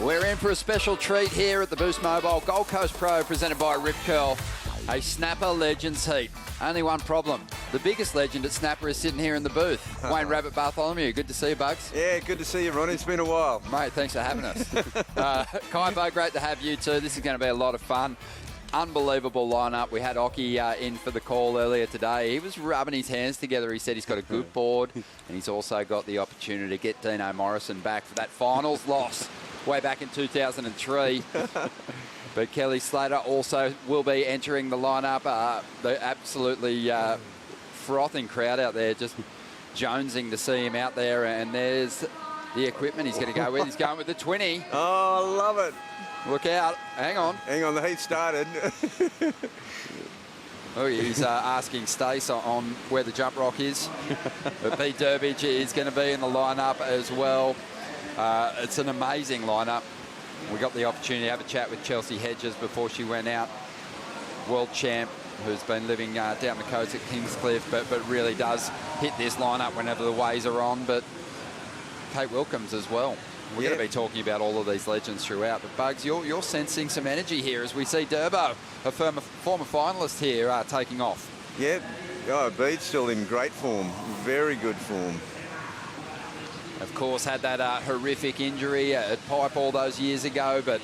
We're in for a special treat here at the Boost Mobile Gold Coast Pro, presented by Rip Curl, a Snapper Legends Heat. Only one problem. The biggest legend at Snapper is sitting here in the booth. Wayne Rabbit Bartholomew, good to see you, Bugs. Yeah, good to see you, Ronnie. It's been a while. Mate, thanks for having us. Kaibo, great to have you too. This is going to be a lot of fun. Unbelievable lineup. We had Occy in for the call earlier today. He was rubbing his hands together. He said he's got a good board, and he's also got the opportunity to get Dino Morrison back for that finals loss way back in 2003. But Kelly Slater also will be entering the lineup. The absolutely frothing crowd out there, just jonesing to see him out there. And there's the equipment he's going to go with. He's going with the 20. Oh, I love it. Look out. Hang on. Hang on, the heat started. Oh, he's asking Stace on where the jump rock is. But Pete Durbidge is going to be in the lineup as well. It's an amazing lineup. We got the opportunity to have a chat with Chelsea Hedges before she went out. World champ, who's been living down the coast at Kingscliff, but really does hit this lineup whenever the waves are on. But Kate Wilkins as well. We're going to be talking about all of these legends throughout. But Bugs, you're sensing some energy here as we see Durbo, a former finalist here, taking off. Yeah, oh, Bede's still in great form, very good form. Of course, had that horrific injury at Pipe all those years ago, but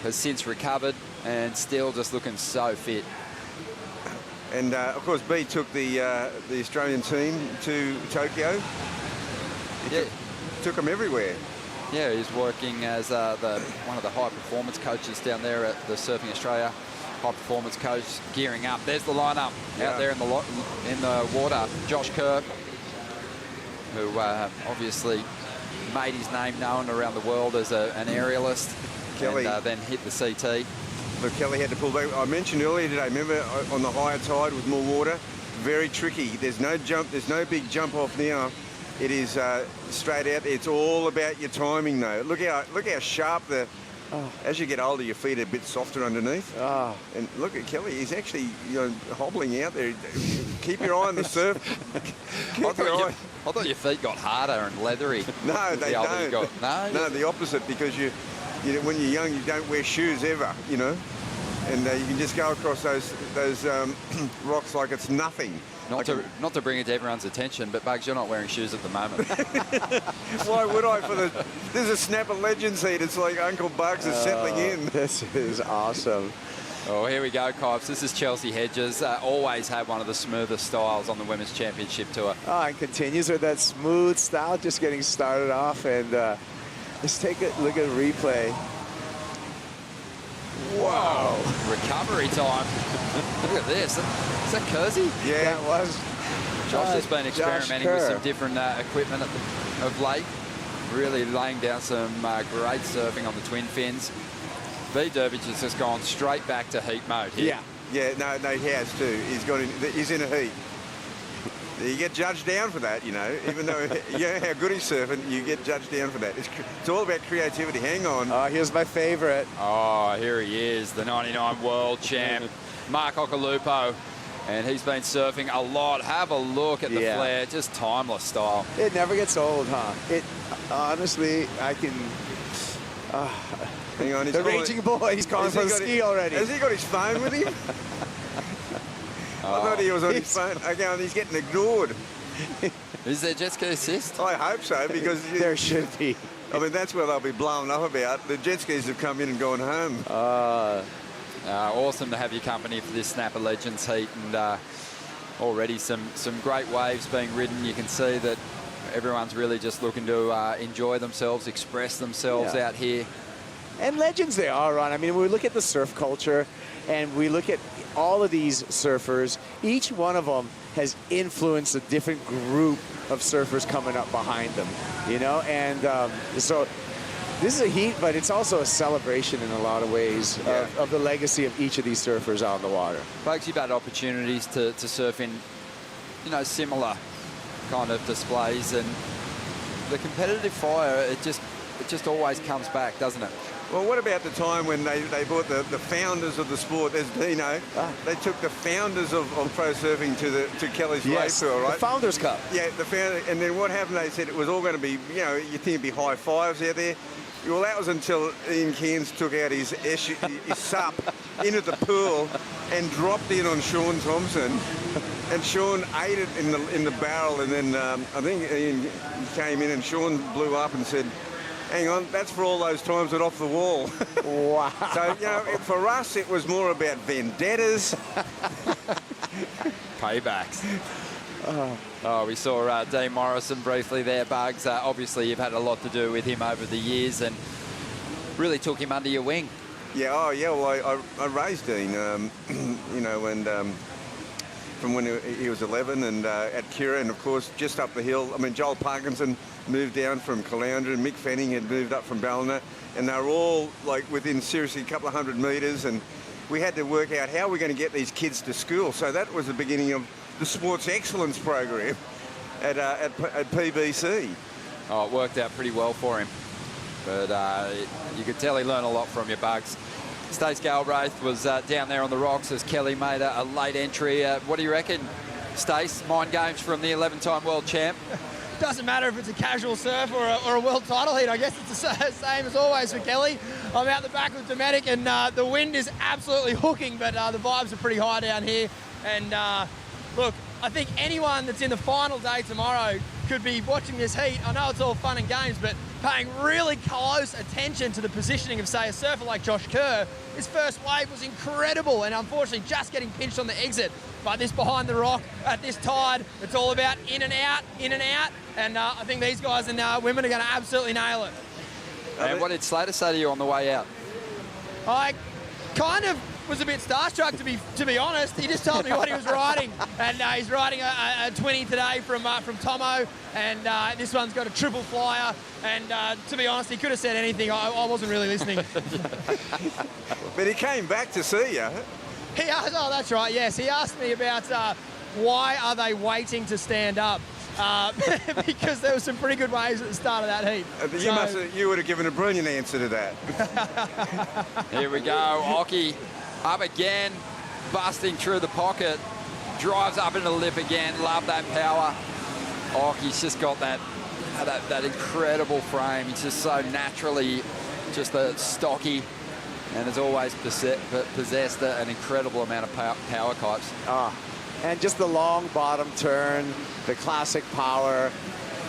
has since recovered and still just looking so fit. And of course, Bede took the Australian team to Tokyo. He took them everywhere. Yeah, he's working as one of the high performance coaches down there at the Surfing Australia. High performance coach gearing up. There's the lineup out there in the water. Josh Kerr, who obviously made his name known around the world as an aerialist. Kelly, and then hit the CT. But Kelly had to pull back. I mentioned earlier today, remember on the higher tide with more water, very tricky. There's no jump, there's no big jump off now. It is straight out. It's all about your timing though. Look how sharp the. Oh. As you get older, your feet are a bit softer underneath. Oh. And look at Kelly. He's actually hobbling out there. Keep your eye on the surf. I thought your feet got harder and leathery. No, they don't. No, the opposite. Because when you're young, you don't wear shoes ever. And you can just go across those rocks like it's nothing. Not to bring it to everyone's attention, but Bugs, you're not wearing shoes at the moment. Why would I? This is a Snapper Legends Heat. It's like Uncle Bugs is settling in. This is awesome. Oh, here we go, Kipes. This is Chelsea Hedges. Always had one of the smoothest styles on the Women's Championship Tour. Oh, and continues with that smooth style, just getting started off. And let's take a look at a replay. Wow. Recovery time. Look at this. Is that Kersey? Yeah, that was. Josh has been experimenting with some different equipment of late. Really laying down some great surfing on the twin fins. B. Durbidge has just gone straight back to heat mode here. Yeah, no, he has too. He's in a heat. You get judged down for that, even though you know how good he's surfing, you get judged down for that. It's all about creativity. Hang on. Oh, here's my favorite. Oh, here he is, the 99 world champ, Mark Occhilupo. And he's been surfing a lot. Have a look at the flare, just timeless style. It never gets old, huh? It honestly, I can. Hang on, the raging boy. He's calling for the ski already. Has he got his phone with him? I thought he was on his phone. Okay, he's getting ignored. Is there jet ski assist? I hope so, because there should be. I mean, that's what they'll be blowing up about. The jet skis have come in and gone home. Awesome to have your company for this Snapper Legends Heat, and already some great waves being ridden. You can see that everyone's really just looking to enjoy themselves, express themselves out here. And legends they are, Ron. I mean, when we look at the surf culture and we look at all of these surfers, each one of them has influenced a different group of surfers coming up behind them, and so this is a heat, but it's also a celebration in a lot of ways of the legacy of each of these surfers out on the water. Folks, you've had opportunities to surf in, similar kind of displays, and the competitive fire, it just always comes back, doesn't it? Well, what about the time when they brought the founders of the sport? There's Dino. They took the founders of pro surfing to Kelly's race tour, right? The Founders Cup. Yeah, the founder. And then what happened? They said it was all going to be, you think it'd be high fives out there. Well, that was until Ian Cairns took out his sup into the pool and dropped in on Sean Thompson, and Sean ate it in the barrel, and then I think Ian came in and Sean blew up and said, "Hang on, that's for all those times that off the wall." Wow. So, you know, for us, it was more about vendettas. Paybacks. Oh, we saw Dean Morrison briefly there, Bugs. Obviously, you've had a lot to do with him over the years and really took him under your wing. Yeah, oh yeah, well, I raised Dean, you know, and from when he was 11 and at Kira, and of course, just up the hill. I mean, Joel Parkinson moved down from Caloundra, and Mick Fanning had moved up from Ballina, and they were all like within seriously a couple of 100 metres, and we had to work out how we're going to get these kids to school. So that was the beginning of the Sports Excellence program at PBC. Oh, it worked out pretty well for him. But you could tell he learned a lot from your, Bugs. Stace Galbraith was down there on the rocks as Kelly made a late entry. What do you reckon, Stace? Mind games from the 11-time world champ? Doesn't matter if it's a casual surf or a world title heat. I guess it's the same as always for Kelly. I'm out the back with Dometic, and the wind is absolutely hooking, but the vibes are pretty high down here. And look, I think anyone that's in the final day tomorrow could be watching this heat. I know it's all fun and games, but paying really close attention to the positioning of, say, a surfer like Josh Kerr. His first wave was incredible, and unfortunately just getting pinched on the exit. But this behind the rock at this tide, it's all about in and out, in and out. And I think these guys and women are going to absolutely nail it. And what did Slater say to you on the way out? I kind of was a bit starstruck, to be honest. He just told me what he was riding, and he's riding a 20 today from Tomo, and this one's got a triple flyer. And to be honest, he could have said anything. I wasn't really listening. But he came back to see you. He asked, oh, that's right. Yes, he asked me about why are they waiting to stand up. Because there were some pretty good waves at the start of that heat. You would have given a brilliant answer to that. Here we go. Occy up again, busting through the pocket, drives up into the lip again. Love that power. Occy's just got that incredible frame. He's just so naturally just stocky, and has always possessed an incredible amount of power kites. And just the long bottom turn, the classic power,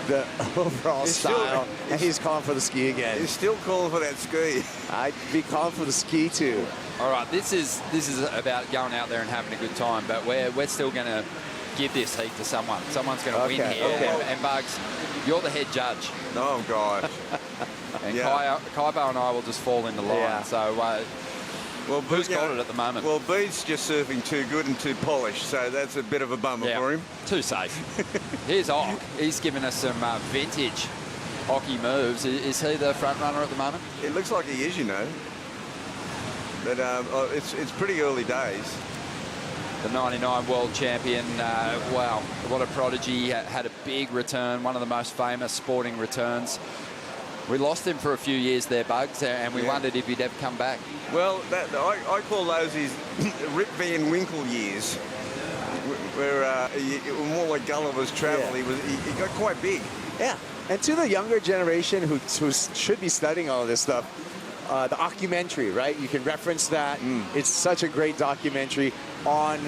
the overall style, and he's calling for the ski again. He's still calling for that ski. I'd be calling for the ski too. All right, this is about going out there and having a good time, but we're still going to give this heat to someone. Someone's going to win here. Okay. And Bugs, you're the head judge. Oh, God. And Kaibo and I will just fall in the line. Yeah. So well, who's got it at the moment? Well, Bede's just surfing too good and too polished, so that's a bit of a bummer for him. Too safe. Here's Ock. He's given us some vintage Occy moves. Is he the front runner at the moment? It looks like he is, you know. But it's pretty early days. The 99 world champion, wow, what a prodigy. Had a big return, one of the most famous sporting returns. We lost him for a few years there, Bugs, and we wondered if he'd ever come back. Well, I call those his Rip Van Winkle years, where more like Gulliver's Travel. Yeah. He got quite big. Yeah, and to the younger generation who should be studying all of this stuff, the documentary, right? You can reference that. It's such a great documentary on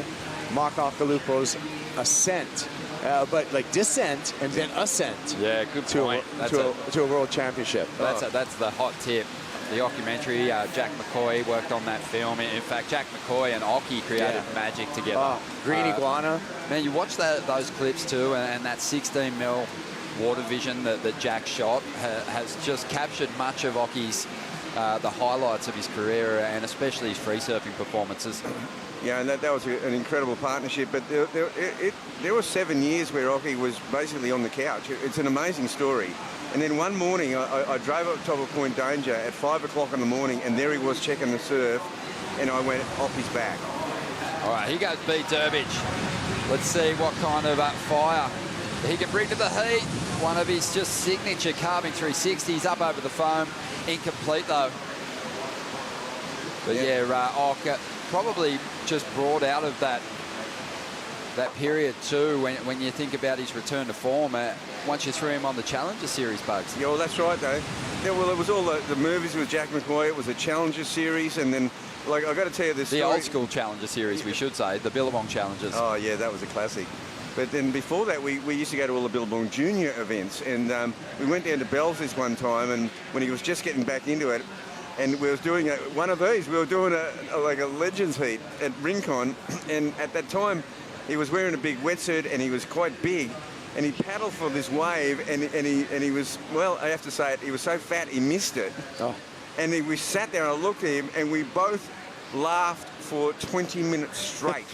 Mark Occhilupo's ascent. But like descent and then ascent. Yeah, good point. To a world championship. That's the hot tip. The documentary, Jack McCoy worked on that film. In fact, Jack McCoy and Occy created magic together. Green Iguana. Man, you watch those clips too, and that 16 mil water vision that Jack shot has just captured much of Occy's the highlights of his career, and especially his free surfing performances. Yeah, and that was an incredible partnership. But there were 7 years where Occy was basically on the couch. It's an amazing story. And then one morning, I drove up top of Point Danger at 5 o'clock in the morning, and there he was checking the surf, and I went off his back. All right, here goes B. Durbidge. Let's see what kind of fire he can bring to the heat. One of his just signature carving 360s up over the foam. Incomplete, though. But Ock probably just brought out of that period too, when you think about his return to form, once you threw him on the Challenger Series, Bugs. Yeah, well, that's right, though. Yeah, well, it was all the movies with Jack McCoy. It was a Challenger series, and then, like, I got to tell you this The story. old school Challenger series, we should say, the Billabong Challengers. Oh, yeah, that was a classic. But then before that, we used to go to all the Billabong Junior events, and we went down to Bell's this one time, and when he was just getting back into it, and we was doing one of these. We were doing like a Legends heat at Rincon, and at that time, he was wearing a big wetsuit, and he was quite big. And he paddled for this wave, and he was, well, I have to say it, he was so fat he missed it. Oh. And we sat there and I looked at him, and we both laughed for 20 minutes straight.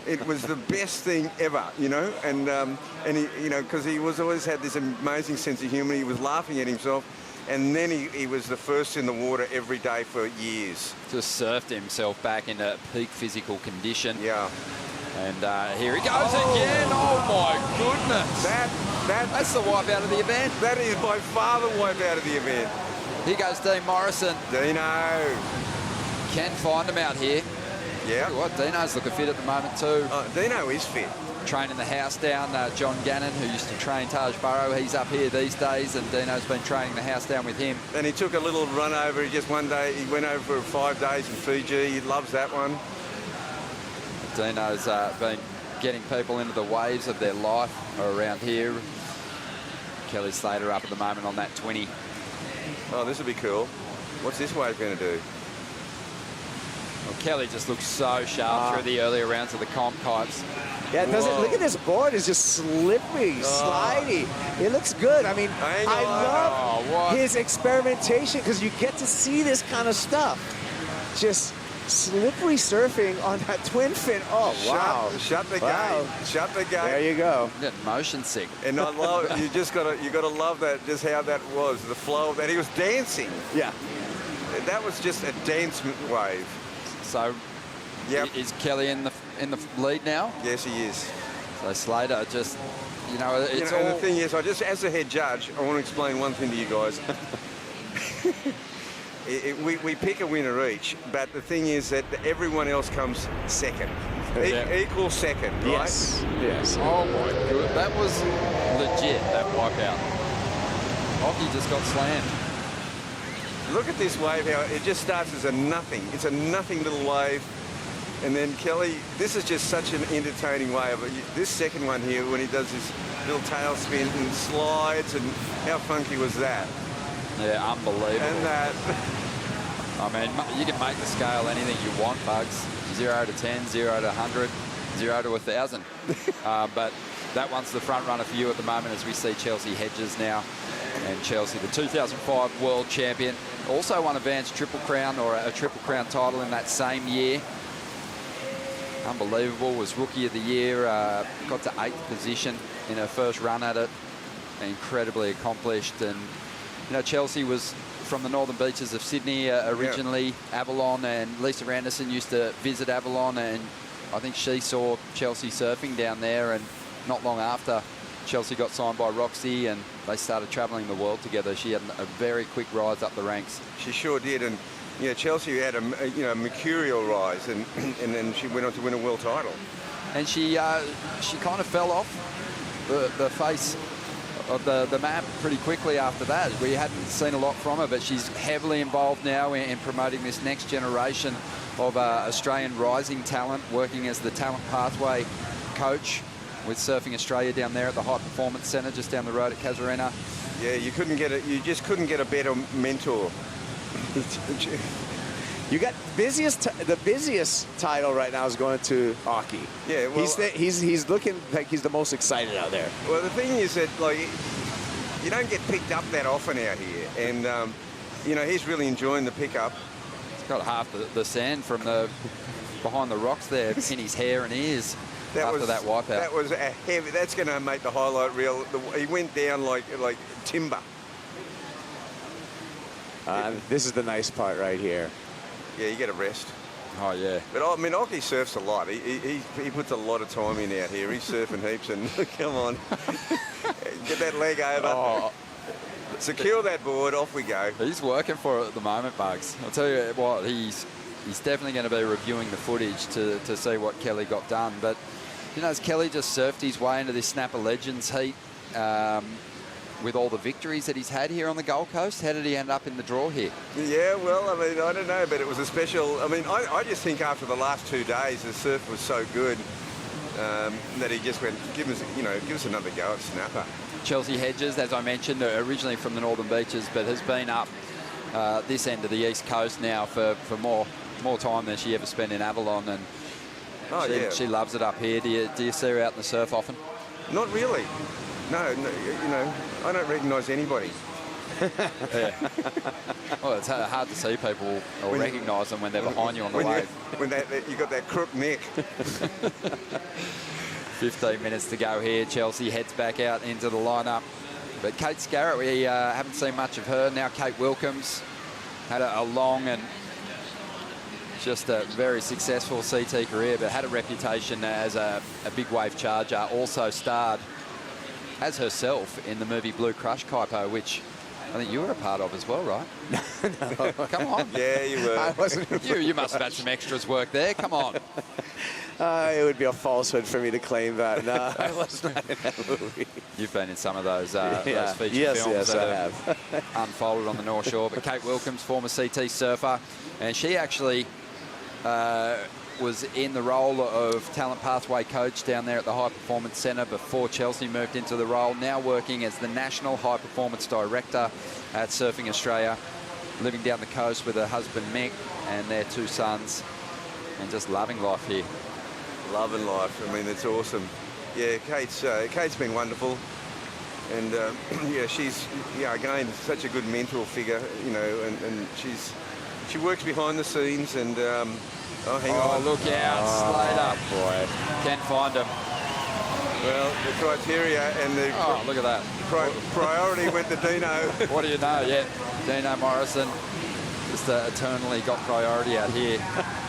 It was the best thing ever, you know. And he, you know, because he was always had this amazing sense of humour. He was laughing at himself, and then he was the first in the water every day for years. Just surfed himself back into peak physical condition. Yeah. And here he goes again. Oh, my goodness. That's the wipeout of the event. That is by far the wipeout of the event. Here goes Dean Morrison. Dino. Can find him out here. Yeah. Tell you what, Dino's looking fit at the moment too. Dino is fit. Training the house down. John Gannon, who used to train Taj Burrow, he's up here these days, and Dino's been training the house down with him. And he took a little run over. Just one day, he went over for 5 days in Fiji. He loves that one. Dino's been getting people into the waves of their life around here. Kelly Slater up at the moment on that 20. Oh, this will be cool. What's this wave going to do? Well, Kelly just looks so sharp through the earlier rounds of the comp pipes. Yeah, it doesn't. Look at this board. It's just slippery, slidey. It looks good. I mean, I love his experimentation because you get to see this kind of stuff. Just slippery surfing on that twin fin. Oh, wow. Shut the gate. Shut the gate. There you go. I'm getting motion sick. And I love, you gotta love that, just how that was, the flow of that. He was dancing. Yeah. That was just a dance wave. So, yep. Is Kelly in the lead now? Yes, he is. So Slater just, you know, it's all... And the thing is, as the head judge, I want to explain one thing to you guys. We pick a winner each, but the thing is that everyone else comes second. Equal second, right? Yes. Yes. Oh, my God. That was legit, that wipeout. Occy just got slammed. Look at this wave, how it just starts as a nothing. It's a nothing little wave. And then Kelly, this is just such an entertaining wave. This second one here, when he does his little tail spin and slides, and how funky was that? Yeah, unbelievable. And that. I mean, you can make the scale anything you want, Bugs. 0 to 10, 0 to 100, 0 to 1,000. But that one's the front runner for you at the moment as we see Chelsea Hedges now. And Chelsea, the 2005 world champion, also won a Vans Triple Crown or a Triple Crown title in that same year. Unbelievable, was Rookie of the Year, got to 8th position in her first run at it. Incredibly accomplished. And, you know, Chelsea was from the northern beaches of Sydney originally, Avalon, and Lisa Anderson used to visit Avalon, and I think she saw Chelsea surfing down there, and not long after, Chelsea got signed by Occy and they started travelling the world together. She had a very quick rise up the ranks. She sure did, and you know, Chelsea had a mercurial rise, and then she went on to win a world title. And she kind of fell off the face of the map pretty quickly after that. We hadn't seen a lot from her, but she's heavily involved now in promoting this next generation of Australian rising talent, working as the talent pathway coach with Surfing Australia down there at the High Performance Centre just down the road at Casuarina. Yeah, you just couldn't get a better mentor. You got the busiest title right now is going to Occy. Yeah, well, he's looking like he's the most excited out there. Well, the thing is that, like, you don't get picked up that often out here, and you know, he's really enjoying the pickup. He's got half the sand from the behind the rocks there in his hair and ears. After that wipeout. That was a heavy. That's going to make the highlight reel. He went down like timber. This is the nice part right here. Yeah, you get a rest. Oh, yeah. But I mean, Occy surfs a lot. He puts a lot of time in out here. He's surfing heaps, and come on, get that leg over. Oh. Secure that board. Off we go. He's working for it at the moment, Bugs. I'll tell you what, he's definitely going to be reviewing the footage to see what Kelly got done. But, you know, as Kelly just surfed his way into this Snapper Legends heat, with all the victories that he's had here on the Gold Coast? How did he end up in the draw here? Yeah, well, I mean, I don't know, but it was a special. I mean, I just think after the last 2 days, the surf was so good that he just went, give us another go at snapper. Chelsea Hedges, as I mentioned, originally from the Northern Beaches, but has been up this end of the East Coast now for more time than she ever spent in Avalon, and she loves it up here. Do you see her out in the surf often? Not really. No, you know, I don't recognise anybody. Yeah. Well, it's hard to see people or recognise them when they're behind you on the wave. When you got that crook neck. 15 minutes to go here. Chelsea heads back out into the lineup. But Kate Scarrett, we haven't seen much of her. Now Kate Wilkins had a long and just a very successful CT career, but had a reputation as a big wave charger. Also starred as herself in the movie Blue Crush, Kaipo, which I think you were a part of as well, right? No. Come on. Yeah, you were. I wasn't. You must have had some extras work there. Come on. It would be a falsehood for me to claim that. No, I was not in that movie. You've been in some of those feature films that have unfolded on the North Shore. But Kate Wilkins, former CT surfer, and she actually was in the role of talent pathway coach down there at the High Performance Centre before Chelsea moved into the role, now working as the National High Performance Director at Surfing Australia, living down the coast with her husband Mick and their 2 sons, and just loving life here. Loving life. I mean, it's awesome. Yeah, Kate's been wonderful, and yeah, she's again such a good mentor figure, you know, and she works behind the scenes, and hang on. Look out, Slater. Boy. Can't find him. Well, the criteria and the look at that. priority went to Dino. What do you know? Yeah, Dino Morrison just eternally got priority out here.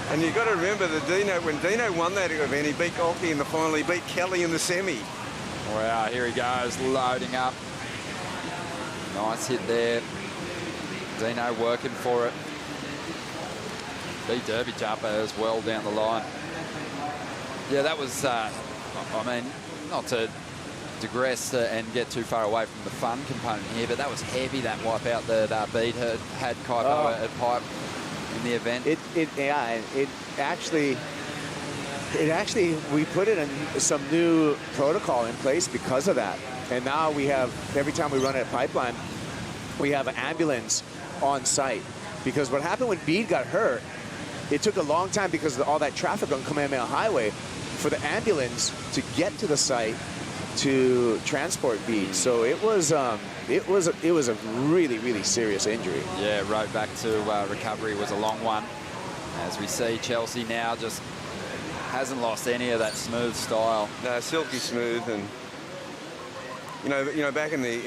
And you've got to remember that when Dino won that event, he beat Occy in the final, he beat Kelly in the semi. Wow, here he goes, loading up. Nice hit there. Dino working for it. Big derby jumper as well down the line. Yeah, that was, I mean, not to digress and get too far away from the fun component here, but that was heavy, that wipeout that Beat had Kaipo at Pipe in the event. It actually, we put in some new protocol in place because of that. And now we have, every time we run a pipeline, we have an ambulance on site. Because what happened when Bede got hurt, it took a long time because of all that traffic on Kamehameha Highway for the ambulance to get to the site to transport Bede. So it was a really, really serious injury. Yeah, road back to recovery was a long one. As we see, Chelsea now just hasn't lost any of that smooth style. No, silky smooth, and you know, back in the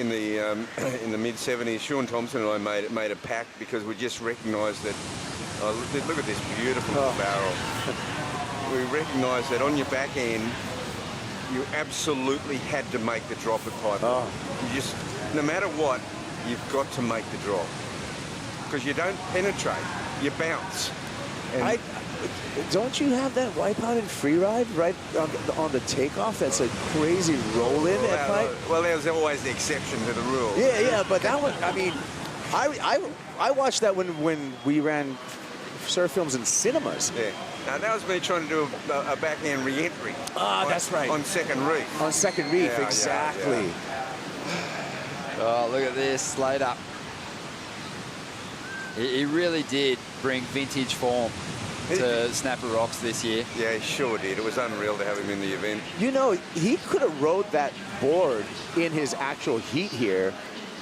mid '70s, Sean Thompson and I made a pact because we just recognised that. Look at this beautiful barrel. We recognised that on your back end, you absolutely had to make the drop at pipe. You just, no matter what, you've got to make the drop because you don't penetrate, you bounce. And don't you have that wipeout in free ride right on the takeoff? That's a crazy roll in at pipe. Well, there's always the exception to the rule. Yeah, but that one, I mean, I watched that when we ran surf films in cinemas. Yeah. Now that was me trying to do a backhand re-entry. That's right. On second reef. On second reef, Yeah, exactly. Yeah. Oh, look at this, Slater. He really did bring vintage form to Snapper Rocks this year. Yeah, he sure did. It was unreal to have him in the event. You know, he could have rode that board in his actual heat here,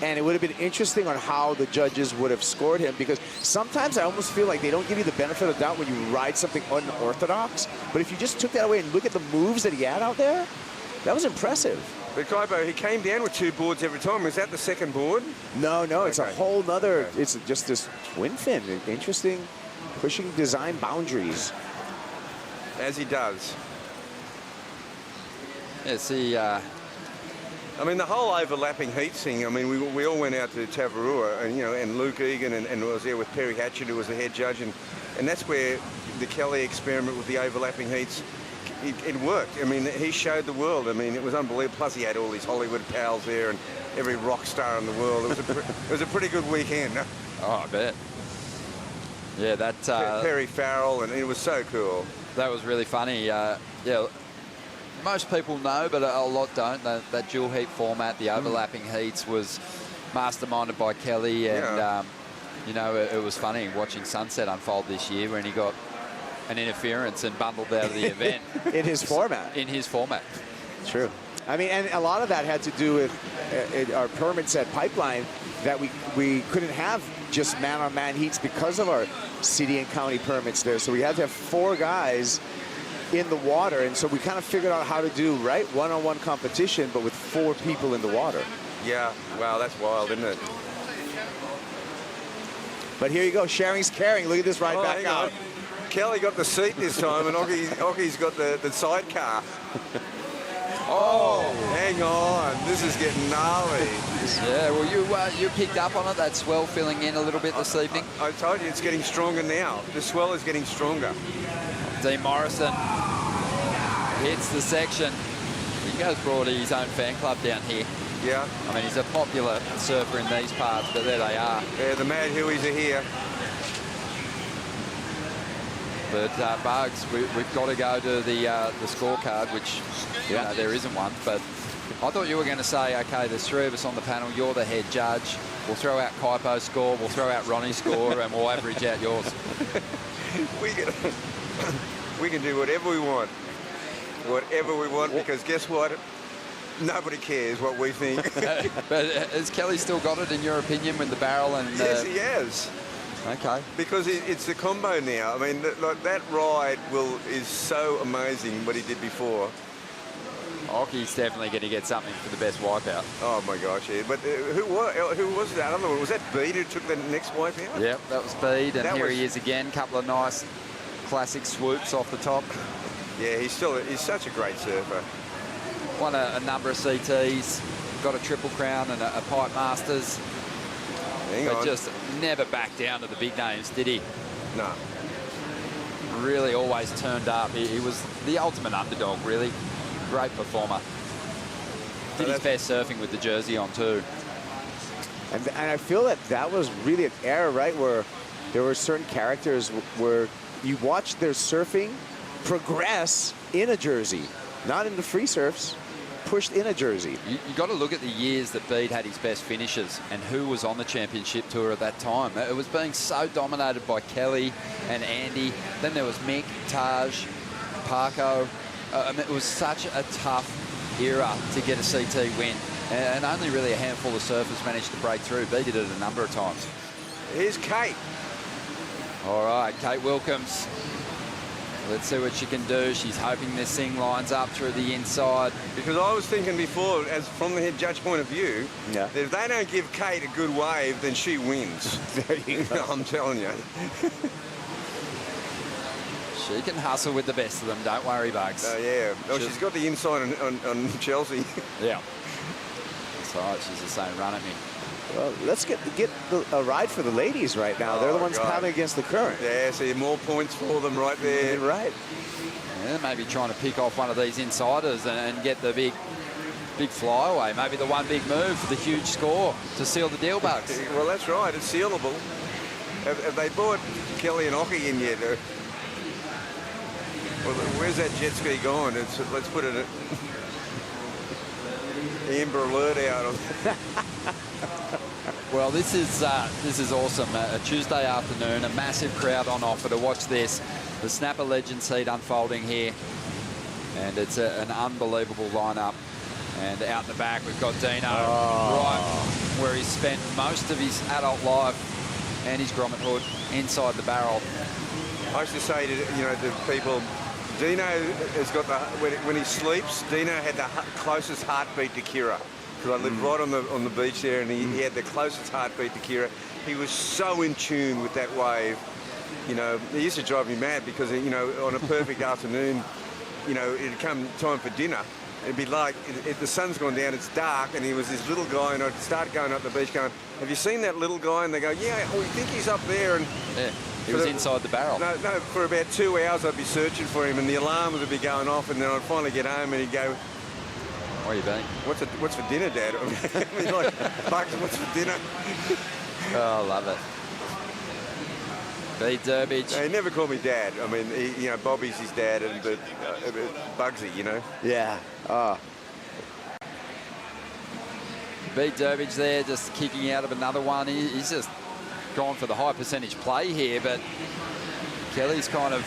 and it would have been interesting on how the judges would have scored him, because sometimes I almost feel like they don't give you the benefit of the doubt when you ride something unorthodox. But if you just took that away and look at the moves that he had out there, that was impressive. But Kaipo, he came down with 2 boards every time. Was that the second board? No, it's a whole nother, it's just this twin fin. Interesting, pushing design boundaries. As he does. Yeah, see, I mean, the whole overlapping heat thing, I mean, we all went out to Tavarua, and, you know, and Luke Egan and was there with Perry Hatchett, who was the head judge, and that's where the Kelly experiment with the overlapping heats, it worked. I mean, he showed the world. I mean, it was unbelievable. Plus, he had all these Hollywood pals there, and every rock star in the world. It was a pretty good weekend. Oh, I bet. Yeah, that... Perry Farrell, and it was so cool. That was really funny. Yeah, most people know, but a lot don't. That dual heat format, the overlapping heats, was masterminded by Kelly, and you know, it was funny watching Sunset unfold this year when he got an interference and bundled out of the event. In his format. In his format. True. I mean, and a lot of that had to do with our permits at Pipeline, that we couldn't have just man-on-man heats because of our city and county permits there. So we had to have 4 guys in the water, and so we kind of figured out how to do, right, one-on-one competition, but with 4 people in the water. Yeah, wow, that's wild, isn't it? But here you go, sharing's caring. Look at this ride back out. Kelly got the seat this time, and Occy's got the sidecar. Oh, hang on, this is getting gnarly. Yeah, well, you picked up on it, that swell filling in a little bit this evening. I told you, it's getting stronger now. The swell is getting stronger. Dean Morrison hits the section. He goes broad his own fan club down here. Yeah. I mean, he's a popular surfer in these parts, but there they are. Yeah, the Mad Hueys are here. But Bugs, we've got to go to the scorecard, which you know, there isn't one. But I thought you were going to say, okay, there's 3 of us on the panel. You're the head judge. We'll throw out Kaipo's score. We'll throw out Ronnie's score, and we'll average out yours. We can do whatever we want. Whatever we want, because guess what? Nobody cares what we think. But has Kelly still got it, in your opinion, with the barrel? And yes, he has. Okay. Because it's the combo now. I mean, like that ride is so amazing what he did before. Occy's definitely going to get something for the best wipeout. Oh my gosh, yeah. But who was that other one? Was that Bede who took the next wipeout? Yep, that was Bede, and here he is again. Couple of nice classic swoops off the top. Yeah, he's such a great surfer. Won a number of CTs, got a Triple Crown and a Pipe Masters. But just never backed down to the big names, did he? No. Really always turned up. He was the ultimate underdog, really. Great performer. Did his best surfing with the jersey on too. And I feel that was really an era, right, where there were certain characters where you watched their surfing progress in a jersey, not in the free surfs, pushed in a jersey. You got to look at the years that Bede had his best finishes and who was on the championship tour at that time. It was being so dominated by Kelly and Andy. Then there was Mick, Taj, Parko. It was such a tough era to get a CT win, and only really a handful of surfers managed to break through. Bede did it a number of times. Here's Kate. All right, Kate Wilkins. Let's see what she can do. She's hoping this thing lines up through the inside. Because I was thinking before, as from the head judge point of view, that if they don't give Kate a good wave, then she wins. There you go. I'm telling you. She can hustle with the best of them, don't worry, Bugs. Yeah. Oh, she's got the inside on Chelsea. Yeah. That's right, she's just saying, run at me. Well, let's get a ride for the ladies right now. They're the ones paddling against the current. Yeah, see, more points for them right there. Right. Yeah, maybe trying to pick off one of these insiders and get the big flyaway. Maybe the one big move for the huge score to seal the deal, Bugs. Well, that's right. It's sealable. Have they brought Kelly and Occy in yet? Well, where's that jet ski gone? Let's put it at the Amber Alert out. Well, this is awesome. A Tuesday afternoon, a massive crowd on offer to watch this. The Snapper Legends heat unfolding here. And it's an unbelievable lineup. And out in the back, we've got Dino, right where he's spent most of his adult life, and his grommet hood inside the barrel. I used to say to people, Dino has got when he sleeps, Dino had the closest heartbeat to Kira. Because I lived right on the beach there, and he had the closest heartbeat to Kira. He was so in tune with that wave. It used to drive me mad because, on a perfect afternoon, it'd come time for dinner. It'd be like, if the sun's gone down, it's dark, and he was this little guy, and I'd start going up the beach going, have you seen that little guy? And they go, yeah, we think he's up there. And yeah, he was inside the barrel. No, for about 2 hours I'd be searching for him, and the alarm would be going off, and then I'd finally get home, and he'd go, Where you been? What's for dinner, Dad? I mean, like, Bugs, what's for dinner? Oh, I love it. B. Durbidge. No, he never called me Dad. I mean, you know, Bobby's his dad, and but Bugsy, you know. Yeah. Oh. B. Durbidge there, just kicking out of another one. He's just gone for the high percentage play here, but Kelly's kind of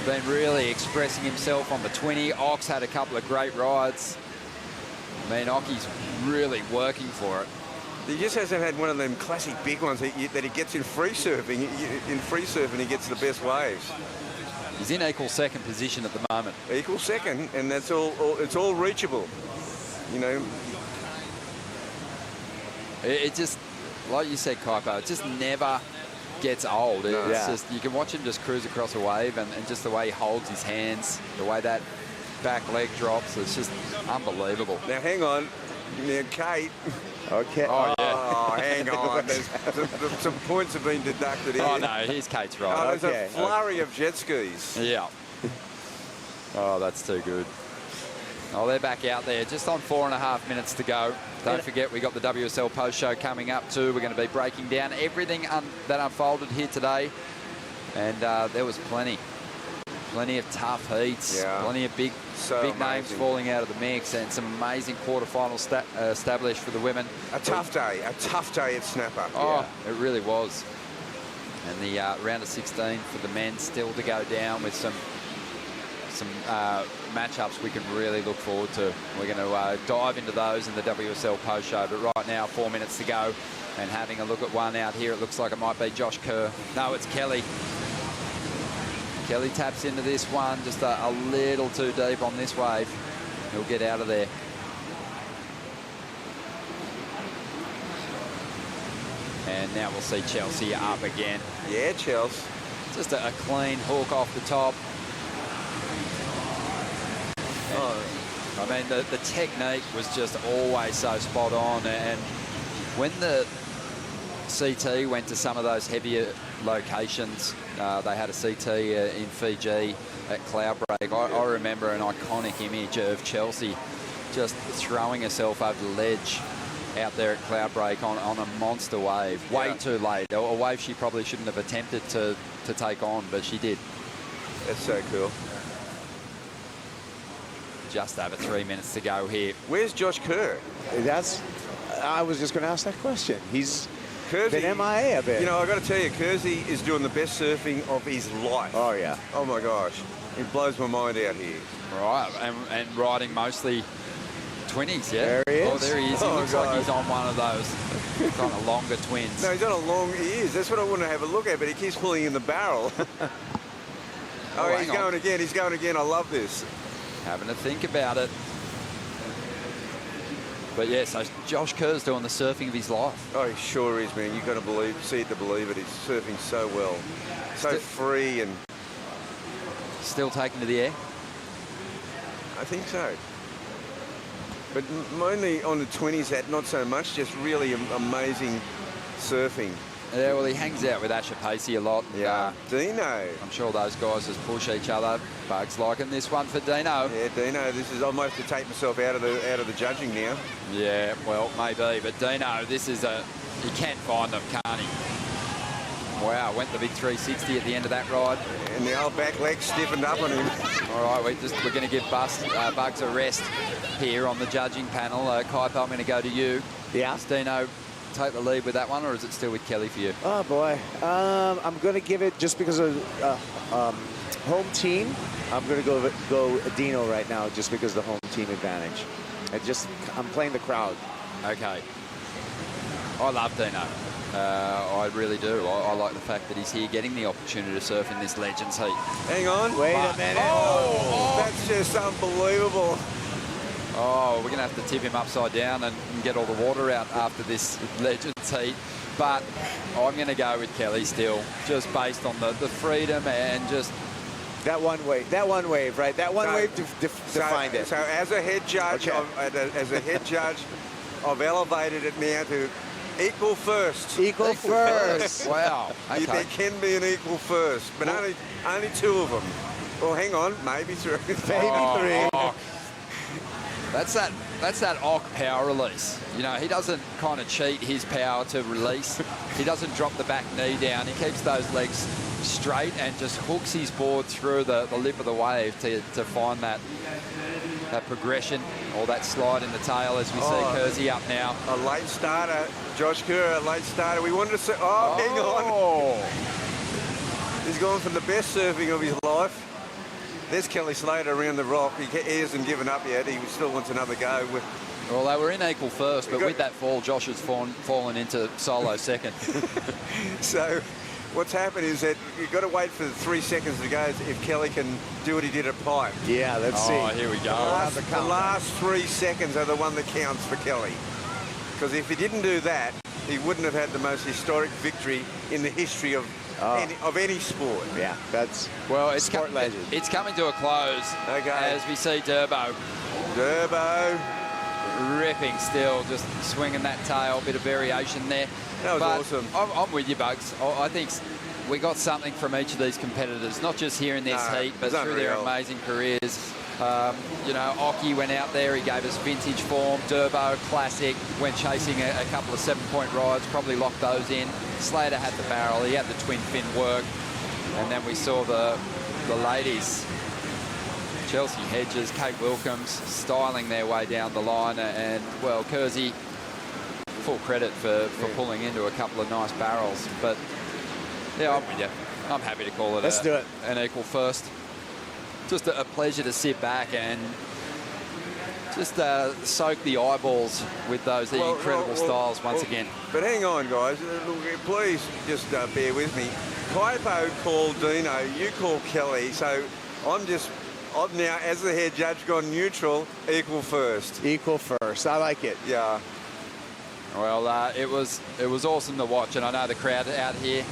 been really expressing himself on the 20. Ox had a couple of great rides. I mean, Occy's really working for it. He just hasn't had one of them classic big ones that he gets in free surfing. In free surfing, he gets the best waves. He's in equal second position at the moment. Equal second, and that's all it's all reachable. You know. It just, like you said, Kaipo, it just never gets old. It's just, you can watch him just cruise across a wave, and just the way he holds his hands, the way that back leg drops, it's just unbelievable. Now, hang on. Now, Kate. Okay. Oh, yeah. Oh, hang on. Some points have been deducted here. Oh, no, here's Kate's right. Oh, there's a flurry of jet skis. Yeah. Oh, that's too good. Oh, they're back out there. Just on 4.5 minutes to go. Don't forget, we got the WSL post show coming up too. We're going to be breaking down everything that unfolded here today. And there was plenty of tough heats, plenty of big names falling out of the mix, and some amazing quarterfinals established for the women. A tough day at Snapper. Oh, it really was. And the round of 16 for the men still to go down with some matchups we can really look forward to. We're going to dive into those in the WSL post show, but right now 4 minutes to go, and having a look at one out here, it looks like it might be Josh Kerr. No, it's Kelly. Kelly taps into this one, just a little too deep on this wave. He'll get out of there. And now we'll see Chelsea up again. Yeah, Chelsea. Just a clean hook off the top. I mean, the technique was just always so spot on. And when the CT went to some of those heavier locations, they had a CT in Fiji at Cloudbreak. I remember an iconic image of Chelsea just throwing herself over the ledge out there at Cloudbreak on a monster wave. Way too late. A wave she probably shouldn't have attempted to take on, but she did. That's so cool. Just over 3 minutes to go here. Where's Josh Kerr? I was just going to ask that question. He's Kersey, been MIA a bit. You know, I've got to tell you, Kersey is doing the best surfing of his life. Oh, yeah. Oh, my gosh. It blows my mind out here. Right, and riding mostly 20s, yeah? There he is. Oh, there he is. He looks like he's on one of those kind of longer twins. No, he's on a long... He is. That's what I want to have a look at, but he keeps pulling in the barrel. He's going again. He's going again. I love this. Having to think about it. But yeah, so Josh Kerr's doing the surfing of his life. Oh, he sure is, man. You've got to see it to believe it. He's surfing so well. So free and... Still taken to the air? I think so. But mainly on the 20s, that not so much, just really amazing surfing. Yeah, well, he hangs out with Asher Pacey a lot. Yeah, Dino. I'm sure those guys just push each other. Bugs liking this one for Dino. Yeah, Dino. This is almost to take myself out of the judging now. Yeah, well, maybe. But Dino, this is he can't find them, can't he? Wow, went the big 360 at the end of that ride. And the old back leg stiffened up on him. All right, we're going to give Bugs a rest here on the judging panel. Kaipo, I'm going to go to you. Yeah. Does Dino take the lead with that one, or is it still with Kelly for you? Oh, boy. I'm going to give it, just because of home team, I'm going to go Dino right now, just because of the home team advantage. I'm playing the crowd. Okay. I love Dino. I really do. I like the fact that he's here getting the opportunity to surf in this Legends heat. Hang on. Wait a minute. That's just unbelievable. Oh, we're going to have to tip him upside down and get all the water out after this Legends heat. But I'm going to go with Kelly still, just based on the freedom and just... That one wave, right? That one wave defined it. So as a head judge, I've elevated it now to equal first. Equal first. Wow. Okay. There can be an equal first, but only two of them. Well, hang on, maybe three. Maybe three. Oh. That's that that's that Ock power release. You know, he doesn't kind of cheat his power to release. He doesn't drop the back knee down. He keeps those legs straight and just hooks his board through the lip of the wave to find that progression or that slide in the tail as we see Kersey up now. A late starter, Josh Kerr, a late starter. We wanted to see, hang on. He's gone for the best surfing of his life. There's Kelly Slater around the rock. He hasn't given up yet. He still wants another go. Well, they were in equal first, but with that fall, Josh has fallen into solo second. So what's happened is that you've got to wait for the 3 seconds to go if Kelly can do what he did at Pipe. Yeah, let's see. Oh, here we go. The last 3 seconds are the one that counts for Kelly. Because if he didn't do that, he wouldn't have had the most historic victory in the history of any sport. Yeah, that's it's sport legend. It's coming to a close as we see Durbo ripping still, just swinging that tail, bit of variation there. That was awesome. I'm with you, Bugs. I think we got something from each of these competitors, not just here in this heat, but through their amazing careers. You know, Occy went out there, he gave us vintage form. Durbo, classic, went chasing a couple of 7-point rides, probably locked those in. Slater had the barrel, he had the twin fin work. And then we saw the ladies, Chelsea Hedges, Kate Wilkins, styling their way down the line. And, well, Kersey, full credit for pulling into a couple of nice barrels. But, yeah, I'm with you. I'm happy to call it an equal first. Just a pleasure to sit back and just soak the eyeballs with those incredible styles once again. But hang on, guys. Please just bear with me. Kaipo called Dino, you call Kelly. So I've now, as the head judge, gone neutral, equal first. Equal first. I like it. Yeah. Well, it was awesome to watch, and I know the crowd out here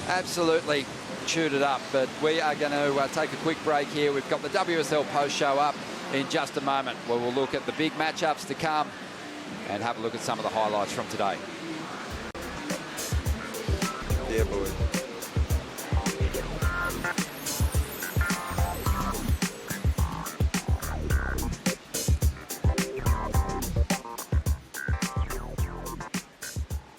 absolutely chewed it up, but we are going to take a quick break here. We've got the WSL post show up in just a moment where we'll look at the big matchups to come and have a look at some of the highlights from today.